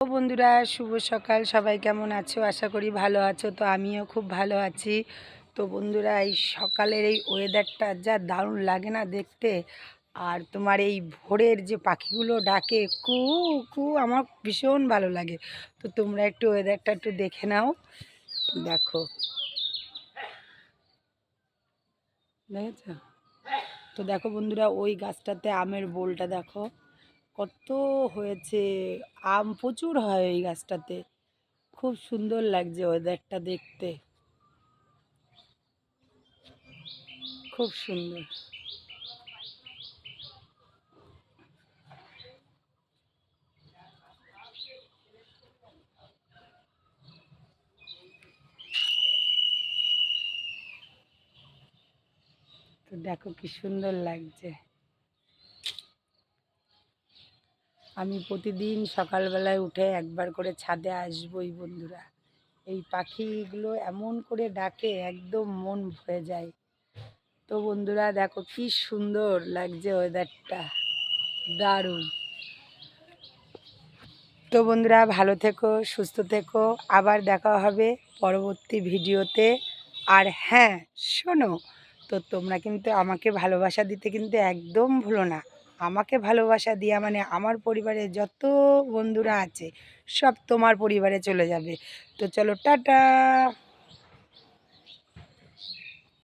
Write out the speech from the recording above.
ও বন্ধুরা, শুভ সকাল। সবাই কেমন আছো? আশা করি ভালো আছো। তো আমিও খুব ভালো আছি। তো বন্ধুরা, এই সকালের এই ওয়েদারটা যা দারুণ লাগে না দেখতে। আর তোমার এই ভোরের যে পাখিগুলো ডাকে কু কু, আমার ভীষণ ভালো লাগে। তো তোমরা একটু ওয়েদারটা একটু দেখে নাও। দেখো, দেখেছো? তো দেখো বন্ধুরা, ওই গাছটাতে আমের বোলটা দেখো কত হয়েছে। আম প্রচুর হয় ওই গাছটাতে। খুব সুন্দর লাগছে ওয়েদারটা দেখতে, খুব সুন্দর। তো দেখো কি সুন্দর লাগছে। আমি প্রতিদিন সকালবেলায় উঠে একবার করে ছাদে আসবই বন্ধুরা। এই পাখিগুলো এমন করে ডাকে, একদম মন ভরে যায়। তো বন্ধুরা দেখো কি সুন্দর লাগছে ওয়েদারটা, দারুণ। তো বন্ধুরা, ভালো থেকো, সুস্থ থেকো। আবার দেখা হবে পরবর্তী ভিডিওতে। আর হ্যাঁ, শোনো, তো তোমরা কিন্তু আমাকে ভালোবাসা দিতে কিন্তু একদম ভুলো না। আমাকে ভালোবাসা দেওয়া মানে আমার পরিবারে যত বন্ধুরা আছে সব তোমার পরিবারে চলে যাবে। তো চলো, টাটা।